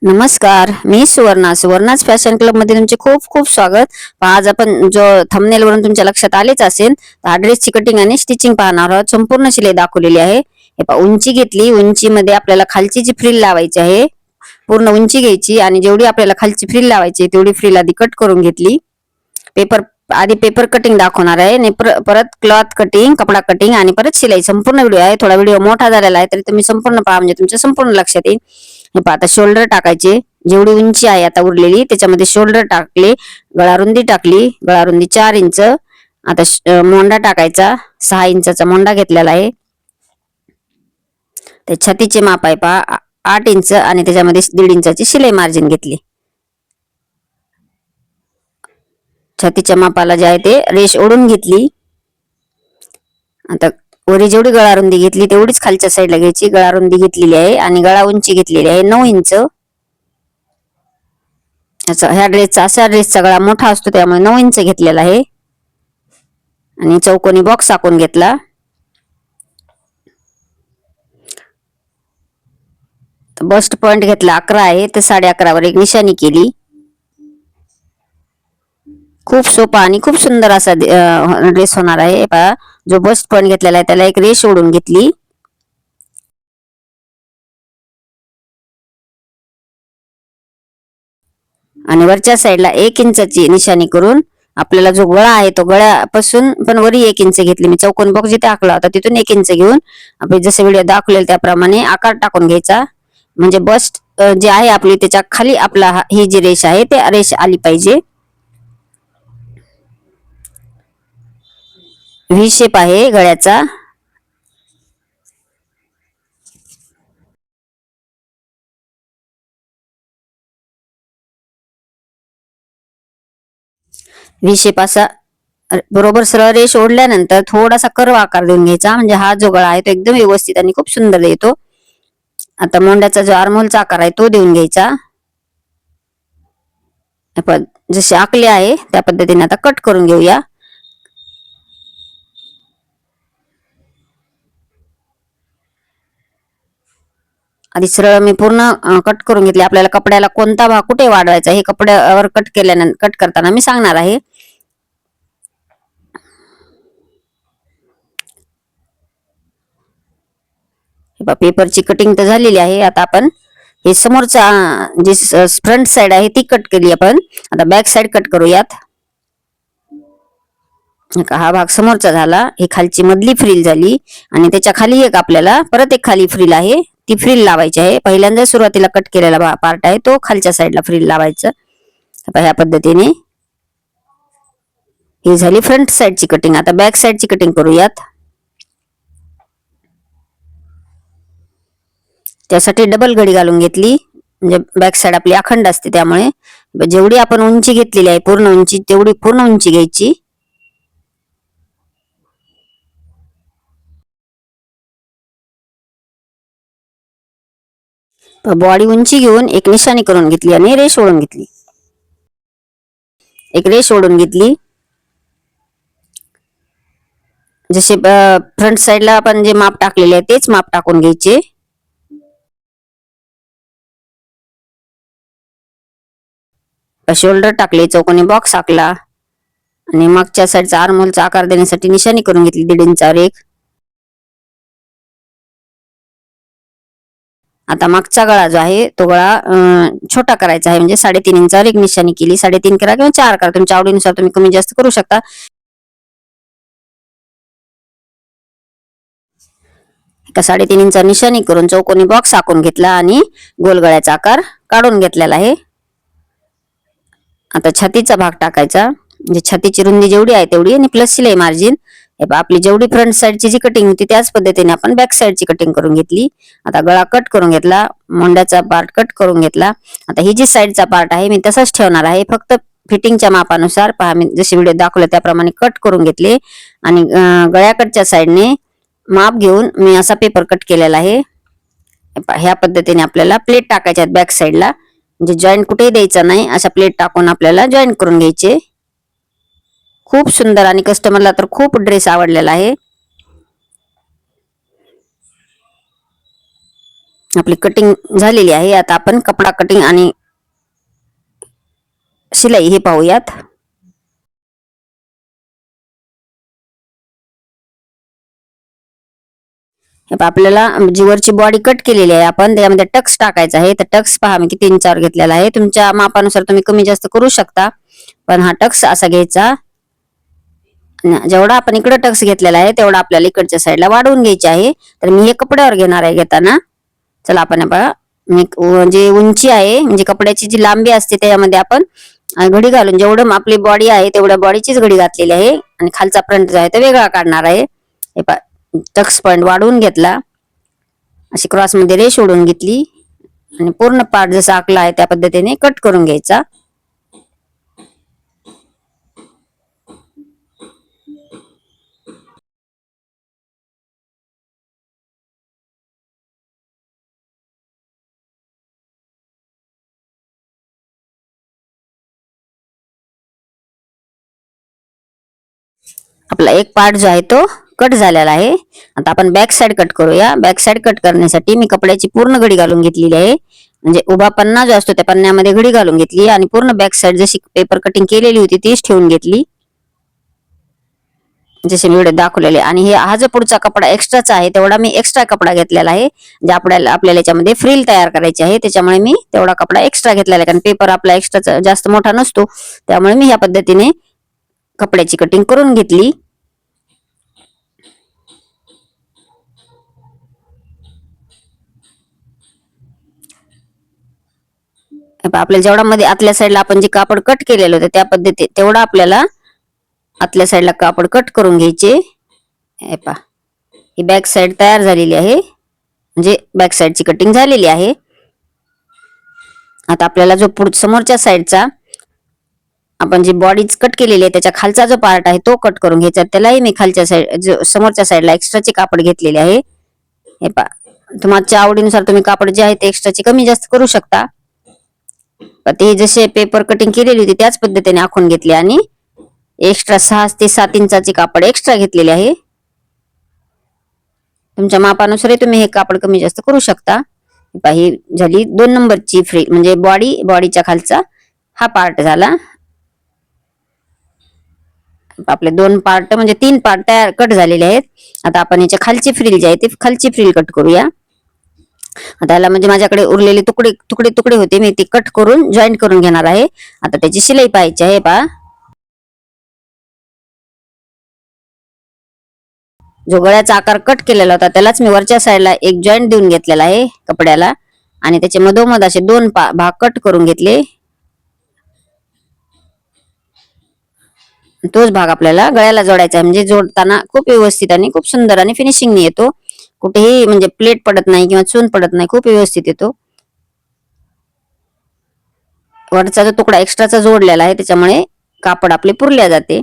नमस्कार, मी सुवर्णाच fashion club मध्ये तुमचे खूप खूप स्वागत. आज आपण जो थंबनेल वरून तुमच्या लक्षात आलेच असेल, हा ड्रेसची कटिंग आणि स्टिचिंग पाहणार आहोत. संपूर्ण शिलाई दाखवलेली आहे. हे पहा, उंची घेतली. उंचीमध्ये आपल्याला खालची जी फ्रिल लावायची आहे, पूर्ण उंची घ्यायची आणि जेवढी आपल्याला खालची फ्रिल लावायची तेवढी फ्रिल आधी कट करून घेतली. पेपर आधी पेपर कटिंग दाखवणार आहे आणि परत क्लॉथ कटिंग, कपडा कटिंग आणि परत शिलाई. संपूर्ण व्हिडिओ आहे. थोडा व्हिडिओ मोठा झालेला आहे तरी तुम्ही संपूर्ण पहा, म्हणजे तुमच्या संपूर्ण लक्षात येईल. हे पहा, आता शोल्डर टाकायचे. जेवढी उंची आहे आता उरलेली त्याच्यामध्ये शोल्डर टाकले, गळारुंदी टाकली. गळारुंदी 4 इंच. आता मोंडा टाकायचा. 6 इंचाचा मोंडा घेतलेला आहे. ते छातीचे माप आहे पहा 8 इंच आणि त्याच्यामध्ये 1.5 इंचाची शिलाई मार्जिन घेतली. छातीच्या मापाला जे आहे ते रेष ओढून घेतली. आता वरी जेवढी गळारुंदी घेतली तेवढीच खालच्या साईडला घ्यायची. गळारुंदी घेतलेली आहे आणि गळा उंची घेतलेली आहे 9 इंच. ह्या ड्रेसचा गळा मोठा असतो त्यामुळे 9 इंच घेतलेला आहे आणि चौकोनी बॉक्स आखून घेतला. बस्ट पॉइंट घेतला 11 आहे, तर 11.5 वर एक निशाणी केली. खूप सोपा आणि खूप सुंदर असा ड्रेस होणार आहे. पहा, जो बस्ट पॉइंट घेतलेला आहे त्याला एक रेष ओढून घेतली आणि वरच्या साईडला 1 इंचाची निशाणी करून आपल्याला जो गळा आहे तो गळ्यापासून पण वरी 1 इंच घेतली. मी चौकोन बॉक्स जिथे आखला होता तिथून 1 इंच घेऊन आपण जसे व्हिडिओ दाखवलेले त्याप्रमाणे आकार टाकून घ्यायचा. म्हणजे बस्ट जे आहे आपली त्याच्या खाली आपला ही जी रेष आहे ते रेष आली पाहिजे. व्ही शेप आहे गळ्याचा. व्ही शेप असा बरोबर सरळ रेष ओढल्यानंतर थोडासा कर्व आकार देऊन घ्यायचा. म्हणजे हा जो गळा आहे तो एकदम व्यवस्थित आणि खूप सुंदर येतो. आता मोंड्याचा जो आर्महोलचा आकार आहे तो देऊन घ्यायचा. आपण जसे आखले आहे त्या पद्धतीने आता कट करून घेऊया. आधी सरळ मी पूर्ण कट करून घेतले. आपल्याला कपड्याला कोणता भाग कुठे वाढवायचा हे कपड्यावर कट करताना मी सांगणार आहे. पेपरची कटिंग तर झालेली आहे. आता आपण हे समोरचा जी फ्रंट साइड आहे ती कट केली आपण. आता बॅक साइड कट करूयात. हा भाग समोरचा झाला. ही खालची मधली फ्रिल झाली आणि त्याच्या खाली एक आपल्याला परत एक खाली फ्रिल आहे ती फ्रिल लावायची आहे. पहिल्यांदा सुरुवातीला कट केलेला पार्ट आहे तो खालच्या साईडला फ्रिल लावायचं. ह्या पद्धतीने ही झाली फ्रंट साइडची कटिंग. आता बॅक साइडची कटिंग करूयात. त्यासाठी डबल घडी घालून घेतली. म्हणजे बॅक साइड आपली अखंड असते त्यामुळे जेवढी आपण उंची घेतलेली आहे पूर्ण उंची तेवढी पूर्ण उंची घ्यायची. बॉडी उंची घेऊन एक निशाणी करून घेतली आणि रेष ओढून घेतली. एक रेष ओढून घेतली. जसे फ्रंट साइडला आपण जे माप टाकलेले आहे तेच माप टाकून घ्यायचे. शोल्डर टाकले, चौकोनी बॉक्स आखला आणि मागच्या साईडचा आर्महोलचा आकार देण्यासाठी निशाणी करून घेतली 1.5 इंचावर एक. आता मागचा गळा जो आहे तो गळा छोटा करायचा आहे. म्हणजे 3.5 इंचावर एक निशाणी केली. 3.5 करा किंवा 4 करा, तुमच्या आवडीनुसार तुम्ही कमी जास्त करू शकता. एका 3.5 इंच निशाणी करून चौकोनी बॉक्स आखून घेतला आणि गोल गळ्याचा आकार काढून घेतलेला आहे. आता छातीचा भाग टाकायचा. म्हणजे छातीची रुंदी जेवढी आहे तेवढी आणि प्लस शिलाई मार्जिन. आपली जेवढी फ्रंट साइडची जी कटिंग होती त्याच पद्धतीने आपण बॅक साइडची कटिंग करून घेतली. आता गळा कट करून घेतला. मोंड्याचा पार्ट कट करून घेतला. आता ही जी साइडचा पार्ट आहे मी तसाच ठेवणार आहे. फक्त फिटिंगच्या मापानुसार पहा, मी जसे व्हिडिओ दाखवले त्याप्रमाणे कट करून घेतले आणि गळ्याकडच्या साइडने माप घेऊन मी असा पेपर कट केलेला आहे. ह्या पद्धतीने आपल्याला प्लेट टाकायच्या आहेत बॅक साइडला. म्हणजे जॉईंट कुठेही द्यायचा नाही, अशा प्लेट टाकून आपल्याला जॉईंट करून घ्यायचे. खूप सुंदर आणि कस्टमरला तर खूप ड्रेस आवडलेला आहे. आपली कटिंग झालेली आहे. आता आपण कपडा कटिंग आणि शिलाई हे पाहूयात. आपल्याला जी वरची बॉडी कट केलेली आहे आपण त्यामध्ये टक्स टाकायचा आहे. तर टक्स पहा मी किती इंचावर घेतलेला आहे. तुमच्या मापानुसार तुम्ही कमी जास्त करू शकता, पण हा टक्स असा घ्यायचा. जेवढा आपण इकडे टक्स घेतलेला आहे तेवढा आपल्याला इकडच्या साईडला वाढवून घ्यायचे आहे. तर मी हे कपड्यावर घेणार आहे घेताना. चला आपण बघा, जे उंची आहे म्हणजे कपड्याची जी लांबी असते त्यामध्ये आपण घडी घालून जेवढं आपली बॉडी आहे तेवढ्या बॉडीचीच घडी घातलेली आहे आणि खालचा फ्रंट जो आहे तो वेगळा काढणार आहे. हे टक्स पॉइंट वाढवून घेतला, अशी क्रॉस मध्ये रेष ओढून घेतली आणि पूर्ण पार्ट जसा आखला आहे त्या पद्धतीने कट करून घ्यायचा. आपला एक पार्ट जो आहे तो कट झालेला आहे. आता आपण बॅक साइड कट करूया. बॅक साइड कट करण्यासाठी मी कपड्याची पूर्ण घडी घालून घेतलेली आहे. म्हणजे उभा पन्ना जो असतो त्या पन्न्यामध्ये घडी घालून घेतली आणि पूर्ण बॅक साइड जशी पेपर कटिंग केलेली होती तीच ठेवून घेतली, जसे मी व्हिडिओ दाखवलेले. आणि हा जो पुढचा कपडा एक्स्ट्राचा आहे तेवढा मी एक्स्ट्रा कपडा घेतलेला आहे. जे आपल्याला याच्यामध्ये फ्रिल तयार करायची आहे त्याच्यामुळे मी तेवढा कपडा एक्स्ट्रा घेतलेला आहे. कारण पेपर आपला एक्स्ट्राचा जास्त मोठा नसतो, त्यामुळे मी ह्या पद्धतीने कपड्याची कटिंग करून घेतली. आपल्याला जेवढा मध्ये आतल्या साईडला आपण जे कापड कट केलेलं होतं त्या पद्धती तेवढा आपल्याला आतल्या साईडला कापड कट करून घ्यायचे. हे पहा, ही बॅक साईड तयार झालेली आहे, म्हणजे बॅक साईडची कटिंग झालेली आहे. आता आपल्याला जो समोरच्या साईडचा आपण जी बॉडी कट केलेली आहे त्याच्या खालचा जो पार्ट आहे तो कट करून घ्यायचा. त्यालाही मी खालच्या साईड समोरच्या साईडला एक्स्ट्राचे कापड घेतलेले आहे. हे पहा, तुमच्या आवडीनुसार तुम्ही कापड जे आहे ते एक्स्ट्राचे कमी जास्त करू शकता. ते जसे पेपर कटिंग केलेली होती त्याच पद्धतीने आखून घेतले आणि एक्स्ट्रा 6 ते 7 इंचाचे कापड एक्स्ट्रा घेतलेले आहे. तुमच्या मापानुसार तुम्ही हे कापड कमी जास्त करू शकता. ही झाली 2 नंबरची फ्री म्हणजे बॉडीच्या खालचा हा पार्ट झाला. आपले 2 पार्ट म्हणजे 3 पार्ट तयार कट झालेले आहेत. आता आपण याच्या खालची फ्रिल जी आहे ती खालची फ्रिल कट करूया. आता याला म्हणजे माझ्याकडे उरलेले तुकडे तुकडे तुकडे होते, मी ते कट करून जॉईंट करून घेणार आहे. आता त्याची शिलाई पाहायची आहे. पहा, जो गळ्याचा आकार कट केलेला होता त्यालाच मी वरच्या साईडला एक जॉईंट देऊन घेतलेला आहे कपड्याला आणि त्याचे मधोमध असे 2 भाग कट करून घेतले. तोच भाग आपल्याला गळ्याला जोडायचा आहे. म्हणजे जोडताना खूप व्यवस्थित आणि खूप सुंदर आणि फिनिशिंग येतो. कुठेही म्हणजे प्लेट पडत नाही किंवा चून पडत नाही, खूप व्यवस्थित येतो. वरचा जो तुकडा एक्स्ट्राचा जोडलेला आहे त्याच्यामुळे कापड आपले पुरल्या जाते.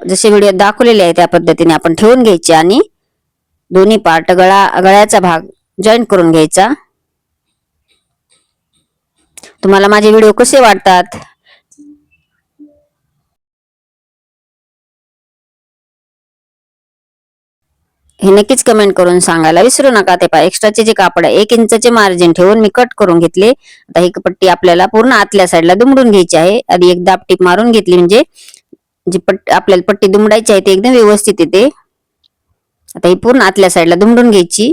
जसे व्हिडिओ दाखवलेले आहे त्या पद्धतीने आपण ठेवून घ्यायचे आणि दोन्ही पार्ट गळ्याचा भाग जॉईंट करून घ्यायचा. तुम्हाला माझे व्हिडिओ कसे वाटतात हे नक्कीच कमेंट करून सांगायला विसरू नका. ते पहा, एक्स्ट्राचे जे कापड आहे 1 इंचाचे मार्जिन ठेवून मी कट करून घेतले. आता ही पट्टी आपल्याला पूर्ण आतल्या साईडला दुमडून घ्यायची आहे. आधी एक दाब टीप मारून घेतली म्हणजे जी आपल्याला पट्टी दुमडायची आहे ती एकदम व्यवस्थित येते. आता ही पूर्ण आतल्या साईडला दुमडून घ्यायची.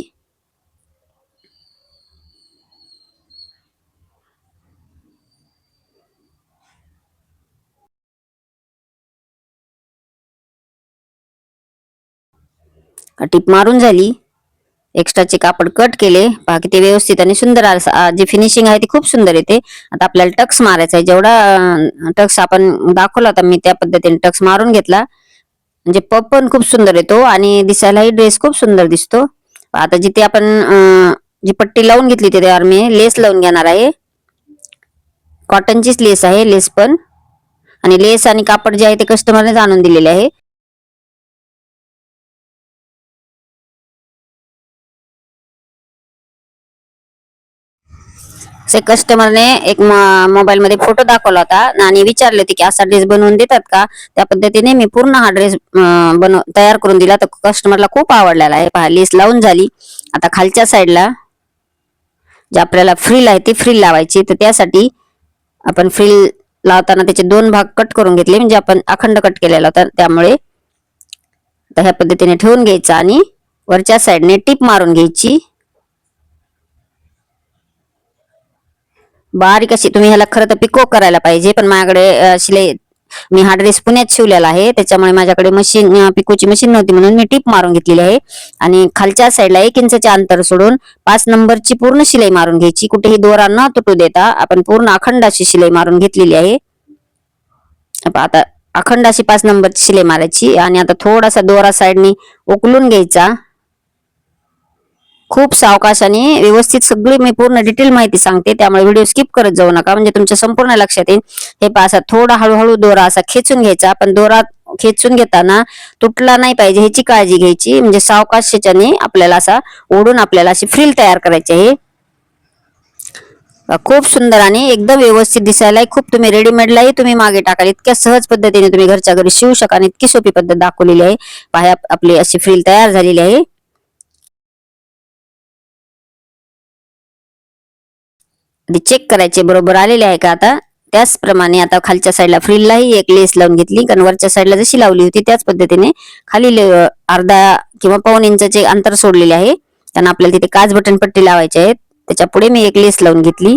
टीप मारून झाली. एक्स्ट्राचे कापड कट केले. पहा किती व्यवस्थित आणि सुंदर जी फिनिशिंग आहे ती खूप सुंदर येते. आता आपल्याला टक्स मारायचा आहे. जेवढा टक्स आपण दाखवला होता मी त्या पद्धतीने टक्स मारून घेतला. म्हणजे पप पण खूप सुंदर येतो आणि दिसायलाही ड्रेस खूप सुंदर दिसतो. आता जिथे आपण जी पट्टी लावून घेतली त्यावर मी लेस लावून घेणार आहे. कॉटनचीच लेस आहे, लेस पण, आणि लेस आणि कापड जे आहे ते कस्टमरने आणून दिलेले आहे. असे कस्टमरने एक मोबाईल मध्ये फोटो दाखवला होता आणि विचारले होते की असा ड्रेस बनवून देतात का. त्या पद्धतीने मी पूर्ण हा ड्रेस तयार करून दिला, तर कस्टमरला खूप आवडलेला आहे. पहा, लेस लावून झाली. आता खालच्या साईडला जे आपल्याला फ्रिल आहे ती फ्रिल लावायची, तर त्यासाठी आपण फ्रिल लावताना त्याचे दोन भाग कट करून घेतले, म्हणजे आपण अखंड कट केलेला होता त्यामुळे. आता ह्या पद्धतीने ठेवून घ्यायचा आणि वरच्या साईडने टिप मारून घ्यायची बारीक अशी. तुम्ही ह्याला खरं तर पिको करायला पाहिजे, पण माझ्याकडे शिलाई, मी हा ड्रेस पुण्यात शिवलेला आहे त्याच्यामुळे माझ्याकडे मशीन, पिकोची मशीन नव्हती म्हणून मी टिप मारून घेतलेली आहे. आणि खालच्या साईडला 1 इंचचे अंतर सोडून 5 नंबरची पूर्ण शिलाई मारून घ्यायची. कुठेही दोरा न तुटू देता आपण पूर्ण अखंड अशी शिलाई मारून घेतलेली आहे. आता अखंड अशी 5 नंबरची शिलाई मारायची आणि आता थोडासा दोरा साईडनी उकलून घ्यायचा. खूप सावकाशाने व्यवस्थित सगळी मी पूर्ण डिटेल माहिती सांगते, त्यामुळे व्हिडिओ स्किप करत जाऊ नका, म्हणजे तुमच्या संपूर्ण लक्षात येईल. हे पासा थोडा हळूहळू दोरा असा खेचून घ्यायचा, पण दोरा खेचून घेताना तुटला नाही पाहिजे ह्याची काळजी घ्यायची. म्हणजे सावकाशाने आपल्याला असा ओढून आपल्याला अशी फ्रिल तयार करायची आहे. खूप सुंदर आणि एकदम व्यवस्थित दिसायला. खूप तुम्ही रेडीमेडलाही तुम्ही मागे टाकाल इतक्या सहज पद्धतीने तुम्ही घरच्या घरी शिवू शकाल, इतकी सोपी पद्धत दाखवलेली आहे. पहा, आपली अशी फ्रिल तयार झालेली आहे. चेक करायचे बरोबर आलेले आहे का. आता त्याचप्रमाणे आता खालच्या साईडला फ्रिललाही एक लेस लावून घेतली, कारण वरच्या साईडला जशी लावली होती त्याच पद्धतीने खाली अर्धा किंवा पाऊण इंचाचे अंतर सोडलेले आहे. त्यांना आपल्याला तिथे काच बटन पट्टी लावायची आहे, त्याच्या पुढे मी एक लेस लावून घेतली.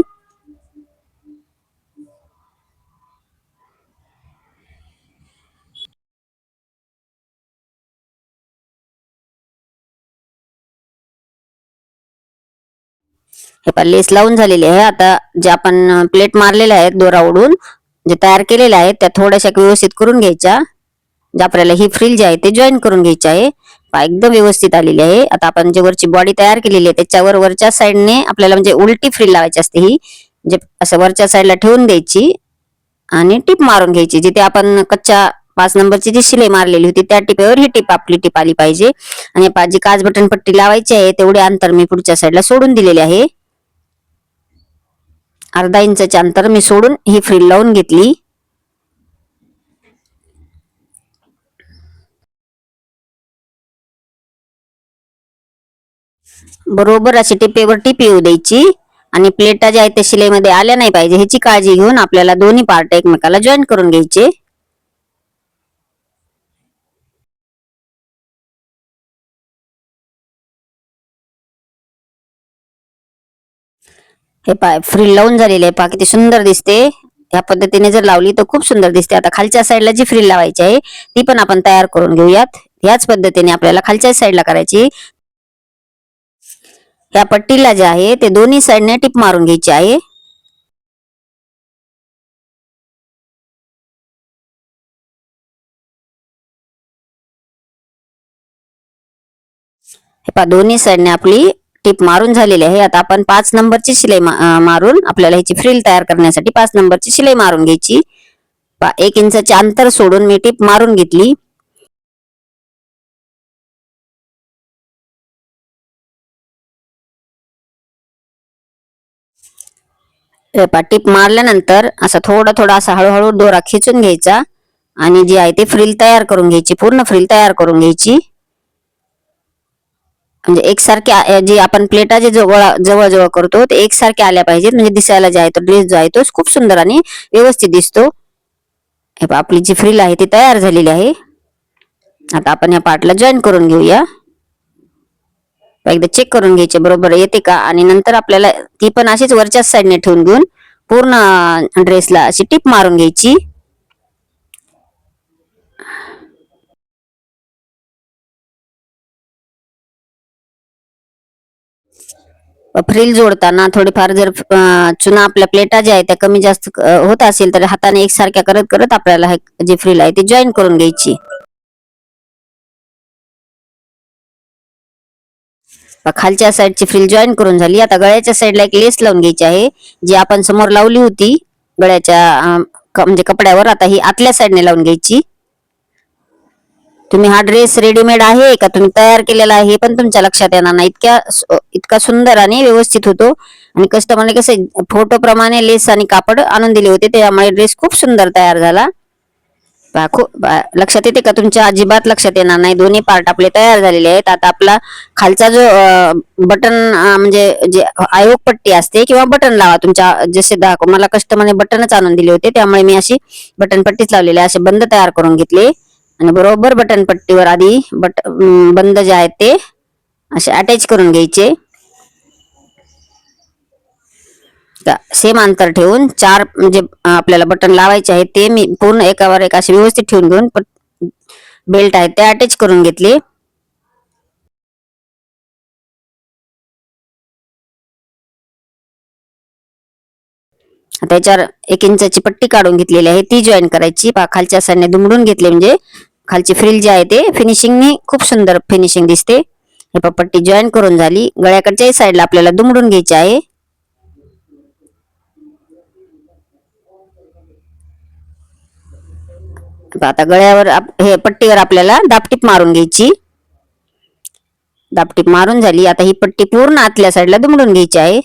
हे लेस लावून झालेली आहे. आता जे आपण प्लेट मारलेल्या आहेत दोरा ओढून जे तयार केलेल्या आहेत त्या थोड्याशा व्यवस्थित करून घ्यायच्या. जे आपल्याला ही फ्रिल जी आहे ते जॉईन करून घ्यायची आहे. एकदम व्यवस्थित आलेली आहे. आता आपण जे वरची बॉडी तयार केलेली आहे त्याच्यावर वरच्या साईडने आपल्याला म्हणजे उलटी फ्रिल लावायची असते. ही जे असं वरच्या साईडला ठेवून द्यायची आणि टिप मारून घ्यायची. जिथे आपण कच्च्या 5 नंबरची जी शिलाई मारलेली होती त्या टिपेवर ही आपली टिप आली पाहिजे. आणि जी काच बटन पट्टी लावायची आहे तेवढे अंतर मी पुढच्या साईडला सोडून दिलेले आहे. अर्धा इंचाचे अंतर मी सोडून ही फ्रिल लावून घेतली. बरोबर अशी टिपेवर टिप येऊ द्यायची आणि प्लेटा ज्या आहेत त्या शिलाईमध्ये आल्या नाही पाहिजे ह्याची काळजी घेऊन आपल्याला दोन्ही पार्ट एकमेकाला जॉईन करून घ्यायचे. हे पाय फ्रिल लावून झालेली आहे, पहा किती सुंदर दिसते. ह्या पद्धतीने जर लावली तर खूप सुंदर दिसते. आता खालच्या साईडला जी फ्रिल लावायची आहे ती पण आपण तयार करून घेऊयात. ह्याच पद्धतीने आपल्याला खालच्या साईडला करायची. या पट्टीला जे आहे ते दोन्ही साईडने टिप मारून घ्यायची आहे. हे पहा दोन्ही साईडने आपली टिप मारून झालेली आहे. आता आपण 5 नंबरची शिलाई मारून आपल्याला ह्याची फ्रिल तयार करण्यासाठी 5 नंबरची शिलाई मारून घ्यायची. 1 इंचाचे अंतर सोडून मी टिप मारून घेतली. टिप मारल्यानंतर असा थोडा थोडा असा हळूहळू दोरा खिचून घ्यायचा आणि जी आहे ती फ्रिल तयार करून घ्यायची. पूर्ण फ्रिल तयार करून घ्यायची. म्हणजे एकसारखे जे आपण प्लेटा जे जवळ जवळ करतो ते एकसारखे आल्या पाहिजेत, म्हणजे दिसायला जे आहे तो ड्रेस जो आहे तो खूप सुंदर आणि व्यवस्थित दिसतो. हे आपली जी फ्रिल आहे ती तयार झालेली आहे. आता आपण या पार्टला जॉईन करून घेऊया. एकदा चेक करून घ्यायचे बरोबर येते का, आणि नंतर आपल्याला ती पण अशीच वरच्याच साईडने ठेवून घेऊन पूर्ण ड्रेसला अशी टिप मारून घ्यायची. फ्रिल जोडताना थोडीफार जर चुना आपल्या प्लेटा ज्या आहेत त्या कमी जास्त होत असेल तर हाताने एकसारख्या करत करत आपल्याला जी फ्रिल आहे ती जॉईन करून घ्यायची. खालच्या साईडची फ्रिल जॉईन करून झाली. आता गळ्याच्या साईडला एक लेस लावून घ्यायची आहे, जी आपण समोर लावली होती गळ्याच्या म्हणजे कपड्यावर. आता ही आतल्या साईडने लावून घ्यायची. तुम्ही हा ड्रेस रेडीमेड आहे का तुम्ही तयार केलेला आहे हे पण तुमच्या लक्षात येणार नाही, इतका सुंदर आणि व्यवस्थित होतो. आणि कस्टमरने कसे फोटो प्रमाणे लेस आणि कापड आणून दिले होते, त्यामुळे ड्रेस खूप सुंदर तयार झाला. लक्षात येते का तुमच्या? अजिबात लक्षात येणार नाही. दोन्ही पार्ट आपले तयार झालेले आहेत. आता आपला खालचा जो बटन म्हणजे जे आयोग पट्टी असते किंवा बटन लावा तुमच्या जसे मला कस्टमरने बटनच आणून दिले होते, त्यामुळे मी अशी बटन पट्टीच लावलेली असे बंद तयार करून घेतले. आणि बरोबर बटन पट्टीवर आधी बंद जे आहेत ते असे अटॅच करून घ्यायचे. सेम अंतर ठेवून चार म्हणजे आपल्याला बटन लावायचे आहेत ते मी पूर्ण एकावर एक असे व्यवस्थित ठेवून घेऊन बेल्ट आहेत ते अटॅच करून घेतले. त्याच्यावर 1 इंचाची पट्टी काढून घेतलेली आहे, ती जॉईन करायची. खालच्या साईडने दुमडून घेतले म्हणजे खालची फ्रिल जे आहे ते फिनिशिंगने खूप सुंदर फिनिशिंग दिसते. हे पट्टी जॉईन करून झाली. गळ्याकडच्याही साईडला आपल्याला दुमडून घ्यायची आहे. आता गळ्यावर हे पट्टीवर आपल्याला दापटीप मारून घ्यायची. दापटीप मारून झाली. आता ही पट्टी पूर्ण आतल्या साईडला दुमडून घ्यायची आहे.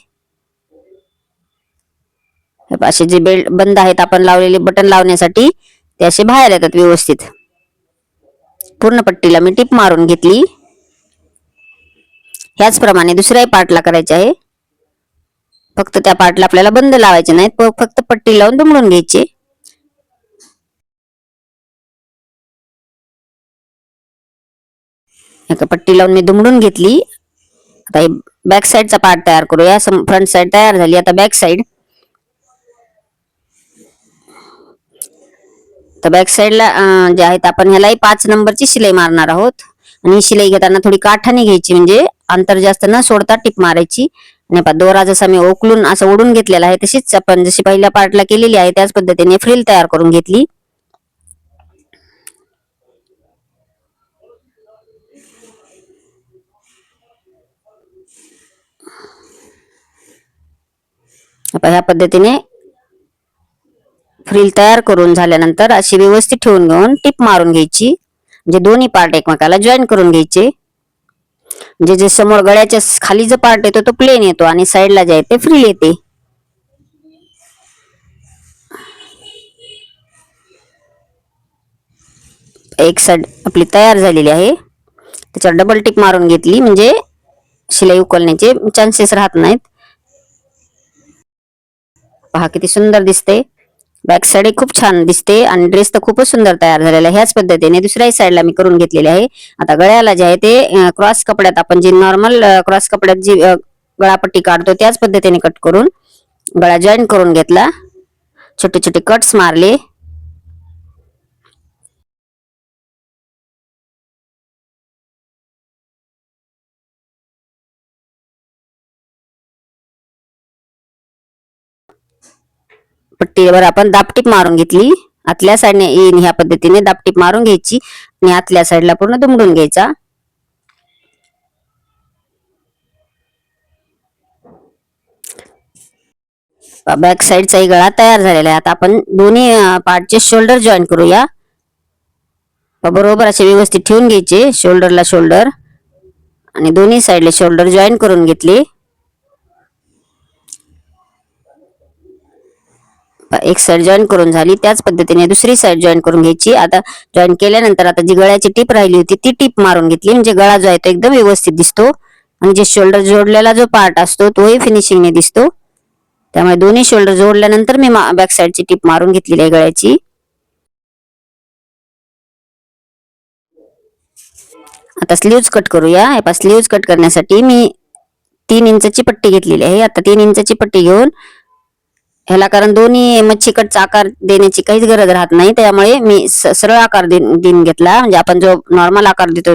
असे जे बेल्ट बंद आहेत आपण लावलेले बटन लावण्यासाठी ते असे बाहेर येतात व्यवस्थित. पूर्ण पट्टीला मी टीप मारून घेतली. ह्याचप्रमाणे दुसऱ्याही पार्टला करायचे आहे. फक्त त्या पार्टला आपल्याला बंद लावायचे नाहीत, फक्त पट्टी लावून दुमडून घ्यायचे. एका पट्टी लावून मी दुमडून घेतली. आता बॅक साईडचा पार्ट तयार करूया. फ्रंट साईड तयार झाली. आता बॅक साईड. तर बॅक साईडला जे आहेत आपण ह्यालाही 5 नंबरची शिलाई मारणार आहोत. आणि ही शिलाई घेताना थोडी काठाने घ्यायची म्हणजे अंतर जास्त न सोडता टिप मारायची. आणि दोरा जसा मी ओकलून असं ओढून घेतलेला आहे तशीच आपण जशी पहिल्या पार्टला केलेली आहे त्याच पद्धतीने फ्रिल तयार करून घेतली. ह्या पद्धतीने फ्रिल तयार करून झाल्यानंतर अशी व्यवस्थित ठेवून घेऊन टिप मारून घ्यायची. म्हणजे दोन्ही पार्ट एकमेकाला जॉईन करून घ्यायचे. म्हणजे जे समोर गळ्याच्या खाली जो पार्ट येतो तो प्लेन येतो आणि साईडला जे आहे ते फ्रिल येते. एक साईड आपली तयार झालेली आहे. त्याच्यावर डबल टिक मारून घेतली म्हणजे शिलाई उकलण्याचे चान्सेस राहत नाहीत. पहा किती सुंदर दिसते. बॅक साईड खूप छान दिसते आणि ड्रेस तर खूपच सुंदर तयार झालेला आहे. ह्याच पद्धतीने दुसऱ्याही साईडला मी करून घेतलेले आहे. आता गळ्याला जे आहे ते क्रॉस कपड्यात आपण जी नॉर्मल क्रॉस कपड्यात जी गळापट्टी काढतो त्याच पद्धतीने कट करून गळा जॉईन करून घेतला. छोटे छोटे कट्स मारले. पट्टीवर आपण दापटीप मारून घेतली. आतल्या साईडने येईन ह्या पद्धतीने दापटीप मारून घ्यायची आणि आतल्या साईडला पूर्ण दुमडून घ्यायचा. बॅक साईडचाही गळा तयार झालेला आहे. आता आपण दोन्ही पार्टचे शोल्डर जॉईन करूया. बरोबर असे व्यवस्थित ठेवून घ्यायचे शोल्डरला शोल्डर आणि दोन्ही साईडला शोल्डर जॉईन करून घेतले. एक साईड जॉईन करून झाली. त्याच पद्धतीने दुसरी साईड जॉईन करून घ्यायची. आता जॉईन केल्यानंतर आता जी गळ्याची टीप राहिली होती ती टीप मारून घेतली म्हणजे गळा जो आहे तो एकदम व्यवस्थित दिसतो आणि जे शोल्डर जोडलेला जो पार्ट असतो तोही फिनिशिंगने दिसतो. त्यामुळे दोन्ही शोल्डर जोडल्यानंतर मी बॅक साईडची टीप मारून घेतलेली आहे गळ्याची. आता स्लीव्ज कट करूया. स्लीव्ज कट करण्यासाठी मी 3 इंचाची पट्टी घेतलेली आहे. आता 3 इंचाची पट्टी घेऊन ह्याला कारण दोन्ही मच्छी कटचा आकार देण्याची काहीच गरज राहत नाही, त्यामुळे मी सरळ आकार देऊन घेतला. म्हणजे आपण जो नॉर्मल आकार देतो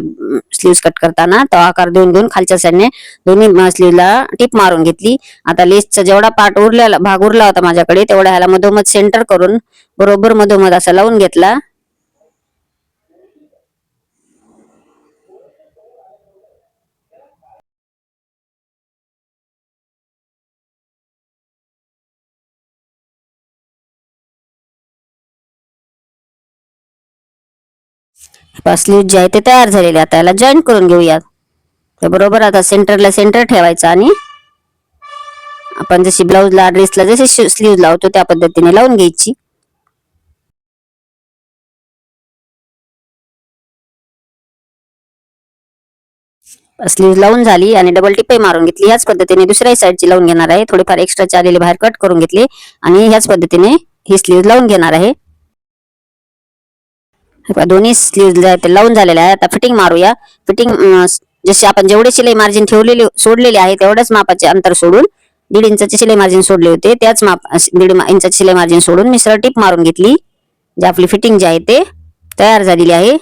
स्लीव्स कट करताना तो आकार देऊन घेऊन खालच्या साईडने दोन्ही स्लीवला टीप मारून घेतली. आता लेसचा जेवढा पार्ट उरलेला भाग उरला होता माझ्याकडे तेवढा ह्याला मधोमध सेंटर करून बरोबर मधोमध असा लावून घेतला. स्लीव जे आहे ते तयार झालेले. आता याला जॉईन करून घेऊयात. तर बरोबर आता सेंटरला सेंटर ठेवायचा आणि आपण जशी ब्लाऊजला ड्रेसला जशी स्लीव लावतो त्या पद्धतीने लावून घ्यायची. स्लीव लावून झाली आणि डबल टिपही मारून घेतली. ह्याच पद्धतीने दुसऱ्या साईडची लावून घेणार आहे. थोडेफार एक्स्ट्राचे आलेले बाहेर कट करून घेतले आणि ह्याच पद्धतीने ही स्लीव लावून घेणार आहे. दोन्ही स्लीव लावून झालेले आहे. आता फिटिंग मारूया. फिटिंग जसे आपण जेवढे शिलाई मार्जिन ठेवलेले सोडलेले आहे तेवढ्याच मापाचे अंतर सोडून 1.5 इंचाचे शिलाई मार्जिन सोडले होते. त्याच माप 1.5 इंचाचे शिलाई मार्जिन सोडून मी सरळ टिप मारून घेतली. जे आपली फिटिंग जे आहे ते तयार झालेली आहे.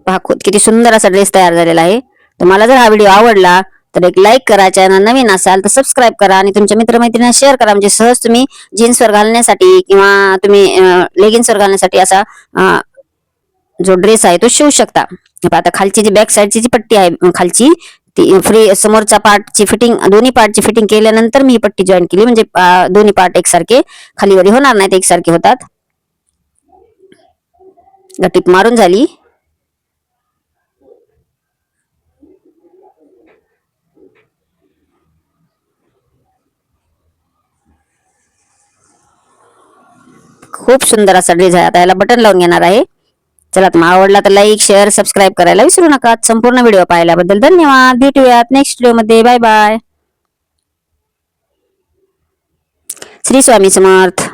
पहा किती सुंदर असा ड्रेस तयार झालेला आहे. तुम्हाला जर हा व्हिडिओ आवडला तर एक लाईक करा. चॅनल नवीन असाल तर सबस्क्राईब करा आणि तुमच्या मित्रमैत्रिणींना शेअर करा. म्हणजे सहज तुम्ही जीन्सवर घालण्यासाठी किंवा तुम्ही लेगिन्सवर घालण्यासाठी असा जो ड्रेस आहे तो शिवू शकता. आता खालची जी बॅक साईडची जी पट्टी आहे खालची ती फ्री समोरच्या पार्टची फिटिंग दोन्ही पार्टची फिटिंग केल्यानंतर मी ही पट्टी जॉईन केली. म्हणजे दोन्ही पार्ट एकसारखे खालीवरी होणार नाहीत, एकसारखे होतात. टिप मारून झाली. खूप सुंदर असा ड्रेस आहे. आता याला बटन लावून घेणार आहे. चला तुम्हाला आवडला तर लाईक शेअर सबस्क्राईब करायला विसरू नका. संपूर्ण व्हिडिओ पाहिल्याबद्दल धन्यवाद. भेटूयात नेक्स्ट व्हिडिओ मध्ये. Bye bye. श्री स्वामी समर्थ.